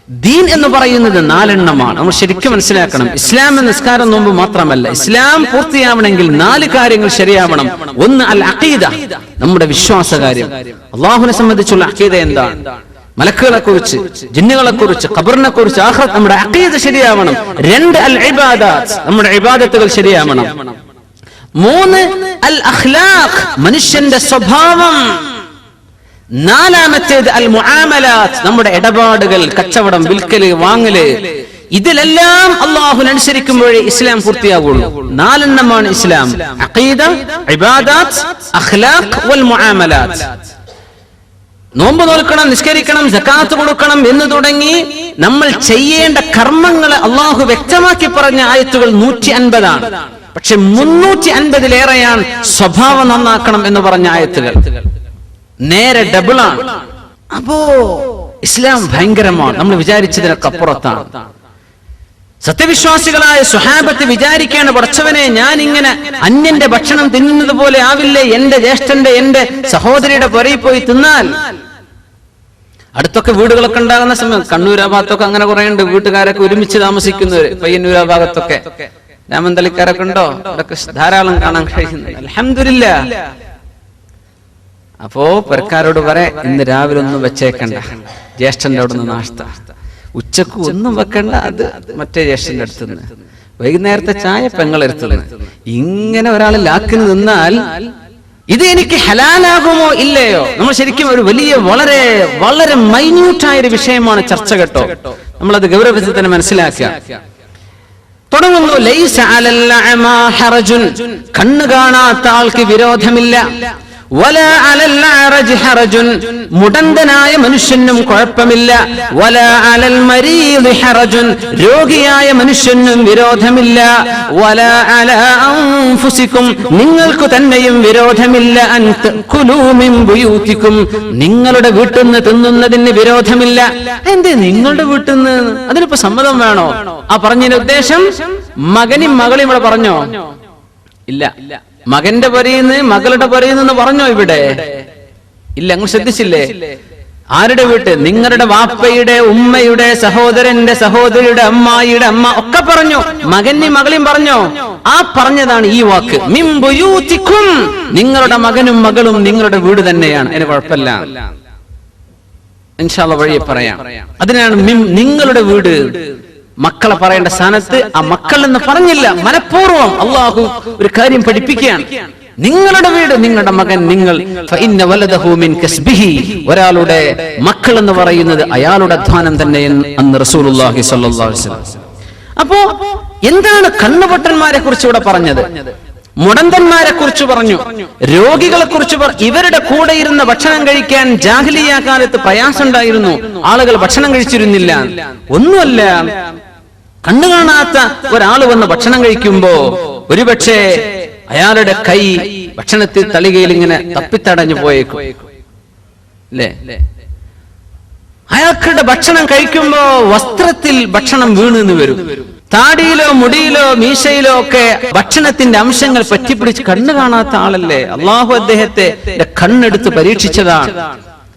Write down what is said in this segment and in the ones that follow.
ദീൻ എന്ന് പറയുന്നത് 4 എണ്ണമാണ്. നമ്മൾ ശരിക്കും മനസ്സിലാക്കണം. ഇസ്ലാം എന്ന നിസ്കാരം നോമ്പ് മാത്രമല്ല. ഇസ്ലാം പൂർത്തിയാവണമെങ്കിൽ 4 കാര്യങ്ങൾ ശരിയാവണം. ഒന്ന് അൽ അഖീദ, നമ്മുടെ വിശ്വാസകാര്യം. അള്ളാഹുവിനെ സംബന്ധിച്ചുള്ള അഖീദ എന്താണ്? മലക്കുകളെ കുറിച്ച്, ജിന്നുകളെ കുറിച്ച്, ഖബറിനെ കുറിച്ച്, ആഖിറത്ത്, നമ്മുടെ അഖീദ ശരിയാവണം. 2 അൽ ഇബാദത്ത്, നമ്മുടെ ഇബാദത്തുകൾ ശരിയാവണം. 3 അൽ അഖ്ലാഖ്, മനുഷ്യന്റെ സ്വഭാവം. 4ാമത്തേത് അൽ മുആമലാത്ത്, നമ്മുടെ ഇടപാടുകൾ, കച്ചവടം, വിൽക്കല്, വാങ്ങല്. ഇതിലെല്ലാം അല്ലാഹുവിനനുസരിക്കുമ്പോഴേ ഇസ്ലാം പൂർത്തിയാവുള്ളൂ. 4 എണ്ണമാണ് ഇസ്ലാം: അഖീദ, ഇബാദത്ത്, അഖ്ലാഖ് വൽ മുആമലാത്ത്. നോമ്പ് നോൽക്കണം, നിസ്കരിക്കണം, സകാത്ത് കൊടുക്കണം എന്ന് തുടങ്ങി നമ്മൾ ചെയ്യേണ്ട കർമ്മങ്ങളെ അള്ളാഹു വ്യക്തമാക്കി പറഞ്ഞ ആയത്തുകൾ 150 ആണ്. പക്ഷെ 350-ലേറെയാണ് സ്വഭാവം നന്നാക്കണം എന്ന് പറഞ്ഞ ആയത്തുകൾ. നേരെ ഡബിളാണ്. അപ്പോ ഇസ്ലാം ഭയങ്കരമാണ്. നമ്മൾ വിചാരിച്ചതിനൊക്കെ അപ്പുറത്താണ്. സത്യവിശ്വാസികളായ സ്വഹാബത്ത് വിചാരിക്കാണ്, പടച്ചവനെ, ഞാൻ ഇങ്ങനെ അന്യന്റെ ഭക്ഷണം തിന്നുന്നത് പോലെ ആവില്ലേ എന്റെ ജ്യേഷ്ഠന്റെ, എന്റെ സഹോദരിയുടെ പുറയിൽ പോയി തിന്നാൽ? അടുത്തൊക്കെ വീടുകളൊക്കെ ഉണ്ടാകുന്ന സമയം, കണ്ണൂരാ ഭാഗത്തൊക്കെ അങ്ങനെ കുറെ ഉണ്ട്, വീട്ടുകാരൊക്കെ ഒരുമിച്ച് താമസിക്കുന്നവര്. പയ്യന്നൂരാ ഭാഗത്തൊക്കെ, രാമന്തളിക്കാരൊക്കെ ഉണ്ടോ? അതൊക്കെ ധാരാളം കാണാൻ കഴിയുന്നത്. അൽഹംദുലില്ലാ. അപ്പോ പെരക്കാരോട് ഇന്ന് രാവിലെ ഒന്നും വെച്ചേക്കണ്ട, ജ്യേഷ്ഠന്റെ അവിടെ നിന്ന് നാശ്ത. ഉച്ചക്ക് ഒന്നും വെക്കണ്ട, അത് മറ്റേ ജ്യേഷ്ഠന്റെ അടുത്തുനിന്ന്. വൈകുന്നേരത്തെ ചായ പെങ്ങളെടുത്തുനിന്ന്. ഇങ്ങനെ ഒരാൾ ലാക്കിന് നിന്നാൽ ഇത് എനിക്ക് ഹലാലാകുമോ ഇല്ലയോ? നമ്മൾ ശരിക്കും ഒരു വലിയ വളരെ വളരെ മൈന്യൂട്ടായ ഒരു വിഷയമാണ് ചർച്ച കേട്ടോ. നമ്മളത് ഗൗരവത്തിൽ തന്നെ മനസ്സിലാക്കുക. തുടങ്ങുന്നു, ലൈസ അലൽ അഅമാ ഹറജുൻ, കണ്ണ് കാണാത്ത ആൾക്ക് വിരോധമില്ല. വലാ അലൽ അറജ് ഹറജുൻ, മുടന്തനായ മനുഷ്യനും കുഴപ്പമില്ല. വലാ അലൽ മരീദ് ഹറജുൻ, രോഗിയായ മനുഷ്യനും വിരോധമില്ല. വലാ അലാ അൻഫുസികും, നിങ്ങൾക്ക് തന്നെയും വിരോധമില്ല. അൻ തഅകുലൂ മിൻ ബുയൂതികും, നിങ്ങളുടെ വീട്ടിൽ നിന്ന് തിന്നുന്നതിന് വിരോധമില്ല. എന്തേ നിങ്ങളുടെ വീട്ടിൽ നിന്ന്? അതിനിപ്പോ സമ്മതം വേണോ? ആ പറഞ്ഞതിന്റെ ഉദ്ദേശം മകനും മകളും ഇവിടെ പറഞ്ഞോ? ഇല്ല. മകന്റെ പറയുന്നു, മകളുടെ പറയുന്നു പറഞ്ഞോ ഇവിടെ? ഇല്ല. അങ്ങ് ശ്രദ്ധിച്ചില്ലേ? ആരുടെ വീട്ട്? നിങ്ങളുടെ വാപ്പയുടെ, ഉമ്മയുടെ, സഹോദരന്റെ, സഹോദരിയുടെ, അമ്മായിയുടെ അമ്മ ഒക്കെ പറഞ്ഞു. മകനും മകളും പറഞ്ഞോ? ആ പറഞ്ഞതാണ് ഈ വാക്ക്, മിൻ ബുയൂതികും, നിങ്ങളുടെ മകനും മകളും നിങ്ങളുടെ വീട് തന്നെയാണ്. അതിന് കുഴപ്പമില്ല, ഇൻഷാ അല്ലാഹ് വഴിയെ പറയാം. അതിനാണ് നിങ്ങളുടെ വീട്. മക്കളെ പറയേണ്ട സ്ഥാനത്ത് ആ മക്കൾ എന്ന് പറഞ്ഞില്ല. മനഃപൂർവ്വം അള്ളാഹു ഒരു കാര്യം പഠിപ്പിക്കുകയാണ്. നിങ്ങളുടെ വീട്, നിങ്ങളുടെ മകൻ, നിങ്ങൾ. ഫഇന്ന വലദഹു മിൻ കസ്ബിഹി, ഒരാളുടെ മക്കൾ എന്ന് പറയുന്നത് അയാളുടെ അധ്വാനം തന്നെ എന്ന് റസൂലുള്ളാഹി സ്വല്ലല്ലാഹു അലൈഹി വസല്ലം. അപ്പോ എന്താണ് കണ്ണുപൊട്ടന്മാരെ കുറിച്ച് ഇവിടെ പറഞ്ഞത്? മുടന്തന്മാരെ കുറിച്ച് പറഞ്ഞു, രോഗികളെ കുറിച്ച് ഇവരുടെ കൂടെ ഇരുന്ന് ഭക്ഷണം കഴിക്കാൻ ജാഹിലിയ്യ കാലത്ത് പ്രയാസം ഉണ്ടായിരുന്നു. ആളുകൾ ഭക്ഷണം കഴിച്ചിരുന്നില്ല. ഒന്നുമല്ല, കണ്ണു കാണാത്ത ഒരാൾ വന്ന് ഭക്ഷണം കഴിക്കുമ്പോ ഒരുപക്ഷെ അയാളുടെ കൈ ഭക്ഷണത്തിൽ തളികയിൽ ഇങ്ങനെ തപ്പിത്തടഞ്ഞു പോയേക്കും അല്ലേ? അയാൾക്കുടെ ഭക്ഷണം കഴിക്കുമ്പോ വസ്ത്രത്തിൽ ഭക്ഷണം വീണെന്ന് വരും. താടിയിലോ മുടിയിലോ മീശയിലോ ഒക്കെ ഭക്ഷണത്തിന്റെ അംശങ്ങൾ പറ്റിപ്പിടിച്ച് കണ്ണു കാണാത്ത ആളല്ലേ? അള്ളാഹു അദ്ദേഹത്തെ കണ്ണെടുത്ത് പരീക്ഷിച്ചതാണ്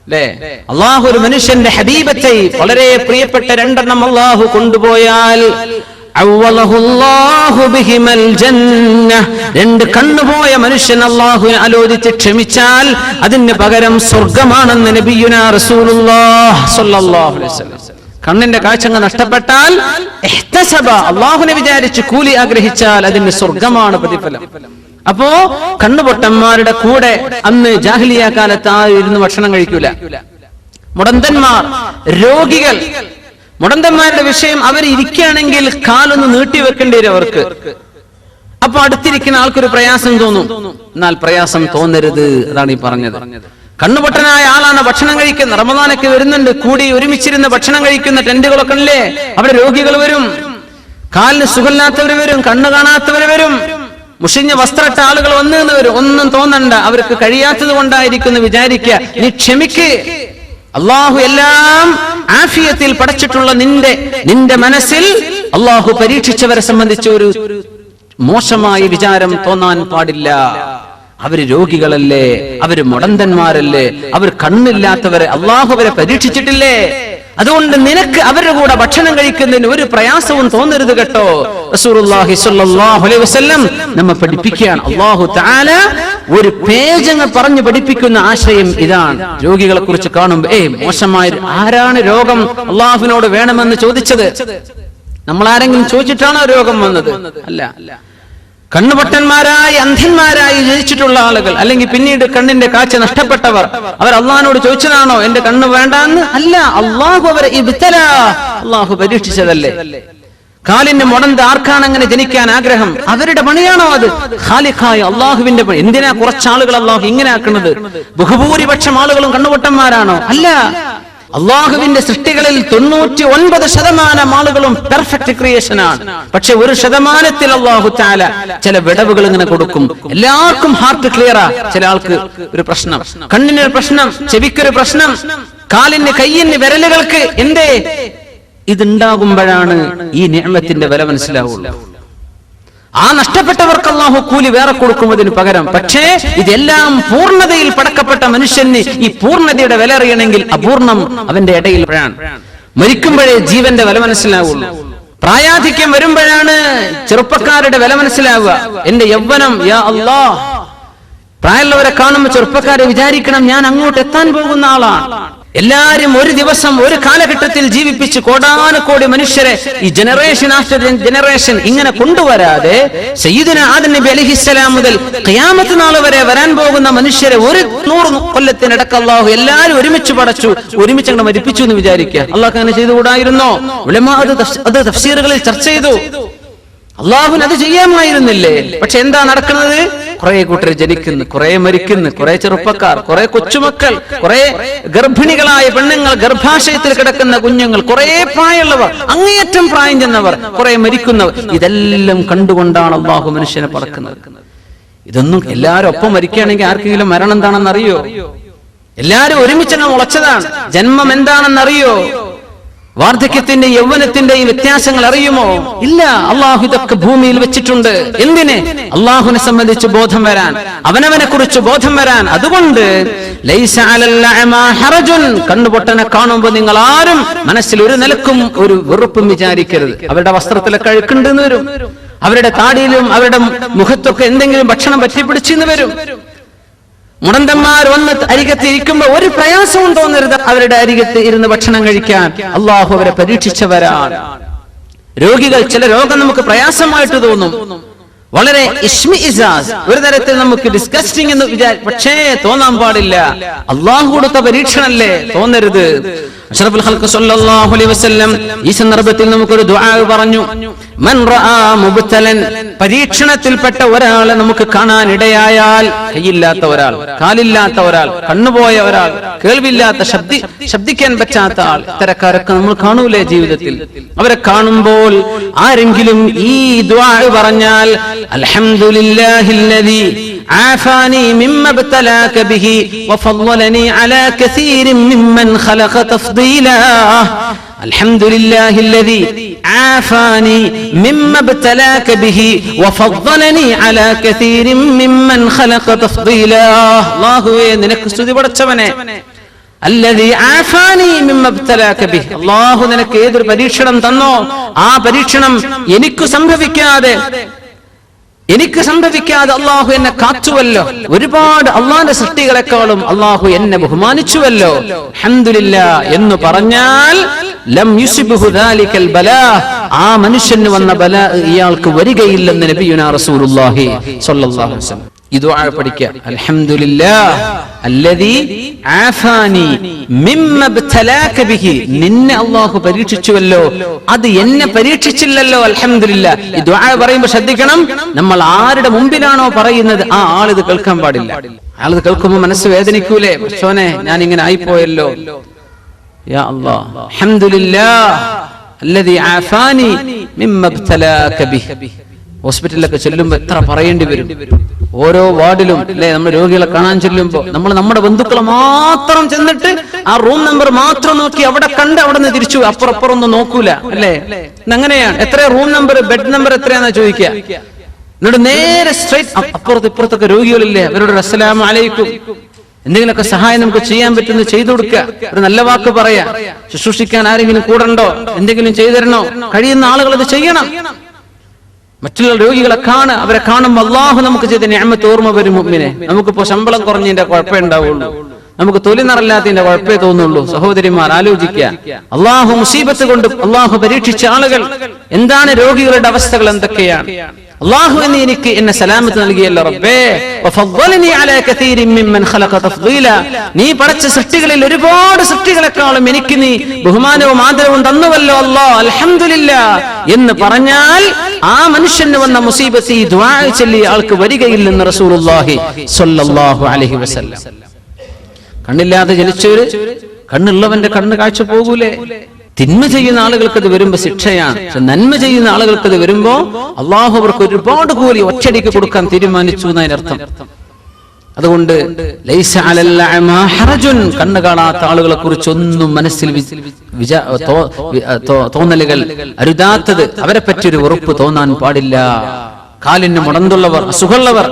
അല്ലേ? അള്ളാഹു ഒരു മനുഷ്യന്റെ ഹബീബത്തെ, വളരെ പ്രിയപ്പെട്ട 2 എണ്ണം അള്ളാഹു കൊണ്ടുപോയാൽ 2 കണ്ണുപോയ മനുഷ്യൻ അള്ളാഹു ആലോചിച്ച് ക്ഷമിച്ചാൽ അതിന് പകരം സ്വർഗമാണെന്ന് നബിയുനാ റസൂലുള്ളാഹി സ്വല്ലല്ലാഹു അലൈഹി വസല്ലം. കണ്ണിന്റെ കാഴ്ച നഷ്ടപ്പെട്ടാൽ അള്ളാഹുവിനെ വിചാരിച്ച് കൂലി ആഗ്രഹിച്ചാൽ അതിന് സ്വർഗമാണ് പ്രതിഫലം. അപ്പോ കണ്ണുപൊട്ടന്മാരുടെ കൂടെ അന്ന് ജാഹിലിയ്യ കാലത്ത് ഇരുന്ന് ഭക്ഷണം കഴിക്കൂല. മുടന്തന്മാർ, രോഗികൾ, മുടന്തന്മാരുടെ വിഷയം, അവർ ഇരിക്കുകയാണെങ്കിൽ കാലൊന്ന് നീട്ടിവെക്കേണ്ടി വരും അവർക്ക്. അപ്പൊ അടുത്തിരിക്കുന്ന ആൾക്കൊരു പ്രയാസം തോന്നും. എന്നാൽ പ്രയാസം തോന്നരുത്, അതാണ് ഈ പറഞ്ഞത്. കണ്ണുപൊട്ടനായ ആളാണ് ഭക്ഷണം കഴിക്കുന്നത്. റമദാനൊക്കെ വരുന്നുണ്ട്, കൂടി ഒരുമിച്ചിരുന്ന് ഭക്ഷണം കഴിക്കുന്ന ടെന്റുകളൊക്കെ അല്ലേ? അവിടെ രോഗികൾ വരും, കാലിന് സുഖമില്ലാത്തവർ വരും, കണ്ണു കാണാത്തവർ വരും, മുഷിഞ്ഞ വസ്ത്രട്ട ആളുകൾ വന്നു വരും. ഒന്നും തോന്നണ്ട, അവർക്ക് കഴിയാത്തത് കൊണ്ടായിരിക്കുന്നു വിചാരിക്കുക. നീ ക്ഷമിക്ക്. അള്ളാഹു എല്ലാം ആഫിയത്തിൽ പടച്ചിട്ടുള്ള നിന്റെ മനസ്സിൽ അള്ളാഹു പരീക്ഷിച്ചവരെ സംബന്ധിച്ച് ഒരു മോശമായ വിചാരം തോന്നാൻ പാടില്ല. അവര് രോഗികളല്ലേ, അവര് മുടന്തന്മാരല്ലേ, അവർ കണ്ണില്ലാത്തവരെ അള്ളാഹു അവരെ പരീക്ഷിച്ചിട്ടില്ലേ? അതുകൊണ്ട് നിനക്ക് അവരുടെ കൂടെ ഭക്ഷണം കഴിക്കുന്നതിന് ഒരു പ്രയാസവും തോന്നരുത് കേട്ടോ. റസൂലുള്ളാഹി സ്വല്ലല്ലാഹു അലൈഹി വസല്ലം നമ്മെ പഠിപ്പിക്കുകയാണ്. അല്ലാഹു തആല ഒരു പേജങ്ങ് പറഞ്ഞു പഠിപ്പിക്കുന്ന ആശയം ഇതാണ്. രോഗികളെ കുറിച്ച് കാണുമ്പോൾ മോശമായ ആരാണ് രോഗം അള്ളാഹുവിനോട് വേണമെന്ന് ചോദിച്ചത്? നമ്മൾ ആരെങ്കിലും ചോദിച്ചിട്ടാണോ രോഗം വന്നത്? അല്ല. കണ്ണുപൊട്ടന്മാരായി അന്ധന്മാരായി ജനിച്ചിട്ടുള്ള ആളുകൾ, അല്ലെങ്കിൽ പിന്നീട് കണ്ണിന്റെ കാഴ്ച നഷ്ടപ്പെട്ടവർ, അവർ അള്ളാഹിനോട് ചോദിച്ചതാണോ എന്റെ കണ്ണ് വേണ്ടാന്ന്? അല്ല, അള്ളാഹു അവരെ അള്ളാഹു പരീക്ഷിച്ചതല്ലേ. കാലിന് മുടന്ത് ആർക്കാണ് അങ്ങനെ ജനിക്കാൻ ആഗ്രഹം? അവരുടെ പണിയാണോ അത്? ഖാലിഖായ അള്ളാഹുവിന്റെ പണി. എന്തിനാ കുറച്ചാളുകൾ അള്ളാഹു ഇങ്ങനെ ആക്കുന്നത്? ബഹുഭൂരിപക്ഷം ആളുകളും കണ്ണുപൊട്ടന്മാരാണോ? അല്ല. അള്ളാഹുവിന്റെ സൃഷ്ടികളിൽ 99% ആളുകളും പെർഫെക്റ്റ് ക്രിയേഷൻ ആണ്. പക്ഷെ 1% അള്ളാഹു തആല ചില വിടവുകൾ ഇങ്ങനെ കൊടുക്കും. എല്ലാവർക്കും ഹാർട്ട് ക്ലിയറാ, ചില ആൾക്ക് ഒരു പ്രശ്നം, കണ്ണിനൊരു പ്രശ്നം, ചെവിക്കൊരു പ്രശ്നം, കാലിന് കയ്യിന് വിരലുകൾക്ക് എന്തേ? ഇതുണ്ടാകുമ്പോഴാണ് ഈ നിഅമത്തിന്റെ വില മനസ്സിലാവുള്ളൂ. ആ നഷ്ടപ്പെട്ടവർക്ക് അല്ലാഹു കൂലി വേറെ കൊടുക്കുന്നതിന് പകരം. പക്ഷേ ഇതെല്ലാം പൂർണ്ണതയിൽ പടക്കപ്പെട്ട മനുഷ്യന് ഈ പൂർണ്ണതയുടെ വില അറിയണമെങ്കിൽ അപൂർണം അവന്റെ ഇടയിൽ മരിക്കുമ്പോഴേ ജീവന്റെ വില മനസ്സിലാവുള്ളൂ. പ്രായാധിക്യം വരുമ്പോഴാണ് ചെറുപ്പക്കാരുടെ വില മനസ്സിലാവുക. എന്റെ യൗവനം, യാ അല്ലാഹ്. പ്രായമുള്ളവരെ കാണുമ്പോൾ ചെറുപ്പക്കാരെ വിചാരിക്കണം, ഞാൻ അങ്ങോട്ട് എത്താൻ പോകുന്ന ആളാണ്. എല്ലാരും ഒരു ദിവസം ഒരു കാലഘട്ടത്തിൽ ജീവിപ്പിച്ച് കോടാനുകോടി മനുഷ്യരെ ഈ ജനറേഷൻ ആഫ്റ്റർ ജനറേഷൻ ഇങ്ങനെ കൊണ്ടുവരാതെ സയ്യിദുന ആദം നബി അലൈഹിസ്സലാം മുതൽ ഖിയാമത്ത് നാൾ വരെ വരാൻ പോകുന്ന മനുഷ്യരെ 100 കൊല്ലത്തിനിടക്ക് അല്ലാഹു എല്ലാവരും ഒരുമിച്ച് പടച്ചു, ഒരുമിച്ച് അങ്ങ് മരിപ്പിച്ചു എന്ന് വിചാരിക്കുക. അല്ലാഹു അങ്ങനെ ചെയ്തുകൂടായിരുന്നോ? ഉലമാ അത് തഫ്സീറുകളിൽ ചർച്ച ചെയ്തു. അല്ലാഹുവിന് അത് ചെയ്യാമായിരുന്നില്ലേ? പക്ഷെ എന്താ നടക്കുന്നത്? കുറെ കൂട്ടർ ജനിക്കുന്നു, കുറെ മരിക്കുന്നു, കുറെ ചെറുപ്പക്കാർ, കുറെ കൊച്ചുമക്കൾ, കുറെ ഗർഭിണികളായ പെണ്ണുങ്ങൾ, ഗർഭാശയത്തിൽ കിടക്കുന്ന കുഞ്ഞുങ്ങൾ, കുറെ പ്രായമുള്ളവർ, അങ്ങേയറ്റം പ്രായം ചെന്നവർ, കുറെ മരിക്കുന്നവർ. ഇതെല്ലാം കണ്ടുകൊണ്ടാണ് അല്ലാഹു മനുഷ്യനെ പടക്കുന്നത്. ഇതൊന്നും എല്ലാവരും ഒപ്പം മരിക്കുകയാണെങ്കിൽ ആർക്കെങ്കിലും മരണം എന്താണെന്ന് അറിയോ? എല്ലാവരും ഒരുമിച്ചങ്ങ് മുളച്ചതാണ്. ജന്മം എന്താണെന്നറിയോ? വാർദ്ധക്യത്തിന്റെ യൗവനത്തിന്റെയും വ്യത്യാസങ്ങൾ അറിയുമോ? ഇല്ല. അള്ളാഹു ഇതൊക്കെ ഭൂമിയിൽ വെച്ചിട്ടുണ്ട്. എന്തിന്? അള്ളാഹുവിനെ സംബന്ധിച്ച് ബോധം വരാൻ, അവനവനെ കുറിച്ച് ബോധം വരാൻ. അതുകൊണ്ട് ലൈസ അലൽ അഅമാ ഹറജുൻ, കണ്ണുപൊട്ടനെ കാണുമ്പോൾ നിങ്ങൾ ആരും മനസ്സിൽ ഒരു നിലക്കും ഒരു വെറുപ്പും വിചാരിക്കരുത്. അവരുടെ വസ്ത്രത്തിലൊക്കെ അഴുക്കുണ്ടെന്ന് വരും, അവരുടെ താടിയിലും അവരുടെ മുഖത്തൊക്കെ എന്തെങ്കിലും ഭക്ഷണം പറ്റിപ്പിടിച്ചെന്ന് വരും. മുടന്തന്മാർ വന്ന് അരികത്ത് ഇരിക്കുമ്പോൾ ഒരു പ്രയാസവും തോന്നരുത് അവരുടെ അരികത്ത് ഇരുന്ന് ഭക്ഷണം കഴിക്കാൻ. അള്ളാഹു അവരെ പരീക്ഷിച്ചവരാണ്. രോഗികൾ, ചില രോഗം നമുക്ക് പ്രയാസമായിട്ട് തോന്നും, വളരെ ഇഷ്മിഇസാസ്, ഒരു തരത്തിൽ നമുക്ക് ഡിസ്കസ്റ്റിംഗ് എന്ന് വിചാരിക്കും. പക്ഷേ തോന്നാൻ പാടില്ല. അള്ളാഹു കൊടുത്ത പരീക്ഷണല്ലേ, തോന്നരുത്. അഷ്റഫുൽ ഖൽഖ് സ്വല്ലല്ലാഹു അലൈഹി വസല്ലം ഈ സന്ദർഭത്തിൽ നമുക്കൊരു ദുആ പറഞ്ഞു. മൻ റആ മുബ്തലൻ, പരീക്ഷണത്തിൽപ്പെട്ട ഒരാളെ നമുക്ക് കാണാൻ ഇടയായാൽ, കൈയില്ലാത്ത ഒരാൾ, കാലില്ലാത്ത ഒരാൾ, കണ്ണുപോയ ഒരാൾ, കേൾവില്ലാത്ത, ശബ്ദിക്കാൻ പറ്റാത്ത ആൾ, ഇത്തരക്കാരൊക്കെ നമ്മൾ കാണൂലേ ജീവിതത്തിൽ? അവരെ കാണുമ്പോൾ ആരെങ്കിലും ഈ ദുആ പറഞ്ഞാൽ, അൽഹംദുലില്ലാഹില്ലദീ ആഫാനി മിമ്മ ഇബ്തലാക ബിഹി വഫളലനി അലാ കസീരിൻ മിമ്മൻ ഖലഖ തഫ്ദീലാ. അൽഹംദുലില്ലാഹില്ലദീ ആഫാനി മിമ്മ ഇബ്തലാക ബിഹി വഫളലനി അലാ കസീരിൻ മിമ്മൻ ഖലഖ തഫ്ദീലാ. അല്ലാഹുവേ, നിനക്ക് സ്തുതി പടച്ചവനെ. അല്ലദീ ആഫാനി മിമ്മ ഇബ്തലാക ബിഹി, അല്ലാഹു നിനക്ക് ഏതൊരു പരീക്ഷണം തന്നോ ആ പരീക്ഷണം എനിക്ക് സംഭവിക്കാതെ അള്ളാഹു എന്നെ കാത്തുവല്ലോ. ഒരുപാട് അള്ളാന്റെ സൃഷ്ടികളെക്കാളും അള്ളാഹു എന്നെ ബഹുമാനിച്ചുവല്ലോ. അൽഹംദുലില്ലാഹ് എന്ന് പറഞ്ഞാൽ ലം യുസിബ്ഹു ദാലികൽ ബലാ, ആ മനുഷ്യന് വന്ന ബലാ ഇയാൾക്ക് വരികയില്ലെന്ന് നബിയുനാ റസൂലുള്ളാഹി സ്വല്ലല്ലാഹു അലൈഹി വസല്ലം. ഈ ദുആ പഠിക്കുക. അൽഹംദുലില്ലാഹ് അല്ലദീ ആഫാനി മിമ്മ ഇബ്തലാക ബിഹി, നിന്നെ അല്ലാഹു പരീക്ഷിച്ചുവല്ലോ, അത് എന്നെ പരീക്ഷിച്ചില്ലല്ലോ. അൽഹംദുലില്ലാഹ്. ഈ ദുആ പറയുമ്പോൾ ശ്രദ്ധിക്കണം, നമ്മൾ ആരുടെ മുമ്പിലാണോ പറയുന്നത് ആ ആളിത് കേൾക്കാൻ പാടില്ല. ആളിത് കേൾക്കുമ്പോൾ മനസ്സ് വേദനിക്കൂലേ? പക്ഷോനെ, ഞാൻ ഇങ്ങനെ ആയിപ്പോയല്ലോ. യാ അല്ലാഹ്, അൽഹംദുലില്ലാഹ് അല്ലദീ ആഫാനി മിമ്മ ഇബ്തലാക ബിഹി. ഹോസ്പിറ്റലിലൊക്കെ ചെല്ലുമ്പോൾ എത്ര പറയേണ്ടി വരും. ഓരോ വാർഡിലും അല്ലെ, നമ്മൾ രോഗികളെ കാണാൻ ചെല്ലുമ്പോൾ നമ്മൾ നമ്മുടെ ബന്ധുക്കളെ മാത്രം ചെന്നിട്ട് ആ റൂം നമ്പർ മാത്രം നോക്കി അവിടെ കണ്ട് അവിടെ നിന്ന് തിരിച്ചു, അപ്പുറം ഒന്നും നോക്കൂല അല്ലേ? അങ്ങനെയാണ്. എത്ര റൂം നമ്പർ, ബെഡ് നമ്പർ എത്രയാന്നാ ചോദിക്കുക. എന്നിട്ട് നേരെ സ്ട്രൈറ്റ് അപ്പുറത്ത് ഇപ്പുറത്തൊക്കെ രോഗികളില്ലേ, അവരോട് അസ്സലാമു അലൈക്കും. എന്തെങ്കിലുമൊക്കെ സഹായം നമുക്ക് ചെയ്യാൻ പറ്റുന്നത് ചെയ്തു കൊടുക്കുക, ഒരു നല്ല വാക്ക് പറയാ, ശുശ്രൂഷിക്കാൻ ആരെങ്കിലും കൂടണ്ടോ, എന്തെങ്കിലും ചെയ്തു തരണോ, കഴിയുന്ന ആളുകൾ അത് ചെയ്യണം. മറ്റുള്ള രോഗികളെ അവരെ കാണുമ്പോൾ അള്ളാഹു നമുക്ക് ചെയ്ത നിഅമത്ത് ഓർമ്മ വരും. മുഅ്മിനെ, നമുക്കിപ്പോ ശമ്പളം കുറഞ്ഞതിന്റെ കുഴപ്പമേ ഉണ്ടാവുള്ളൂ, നമുക്ക് തൊലി നിറല്ലാത്തതിന്റെ കുഴപ്പമേ തോന്നുള്ളൂ. സഹോദരിമാർ ആലോചിക്കുക, അള്ളാഹു മുസീബത്ത് കൊണ്ട് അള്ളാഹു പരീക്ഷിച്ച ആളുകൾ എന്താണ്, രോഗികളുടെ അവസ്ഥകൾ എന്തൊക്കെയാണ്. അള്ളാഹു എന്നെ സലാമത്ത് നൽകിയല്ലോ റബ്ബേ, വഫദ്ദലനി അലാ കസീരിൻ മിമ്മൻ ഖലഖ തഫ്ദീല, നീ പടച്ച സൃഷ്ടികളിൽ ഒരുപാട് സൃഷ്ടികളെക്കാളും എനിക്ക് നീ ബഹുമാനവും ആദരവും തന്നുവല്ലോ അല്ലാഹ്, അൽഹംദുലില്ലാഹ് എന്ന് പറഞ്ഞാൽ ആ മനുഷ്യന് വന്ന മുസീബത്ത് ഈ ദുആ ചൊല്ലി ആൾക്ക് വരികയില്ലെന്ന് റസൂലുള്ളാഹി സ്വല്ലല്ലാഹു അലൈഹി വസല്ലം. കണ്ണില്ലാതെ ജനിച്ചവര്, കണ്ണുള്ളവന്റെ കണ്ണ് കാഴ്ച പോകൂലേ? തിന്മ ചെയ്യുന്ന ആളുകൾക്ക് അത് വരുമ്പോ ശിക്ഷയാണ്, പക്ഷെ നന്മ ചെയ്യുന്ന ആളുകൾക്ക് അത് വരുമ്പോ അള്ളാഹു അവർക്ക് ഒരുപാട് കൂലി ഒറ്റയടിക്ക് കൊടുക്കാൻ തീരുമാനിച്ചു എന്നതിനർത്ഥം. അതുകൊണ്ട് ലൈസ അലൽ അഅമാ ഹറജുൻ, കണ്ണ് കാണാത്ത ആളുകളെ കുറിച്ച് ഒന്നും മനസ്സിൽ തോന്നലുകൾ അരുതാത്തത്, അവരെ പറ്റി ഒരു ഉറപ്പ് തോന്നാൻ പാടില്ല. കാലിന് മുടന്തുള്ളവർ, അസുഖമുള്ളവർ,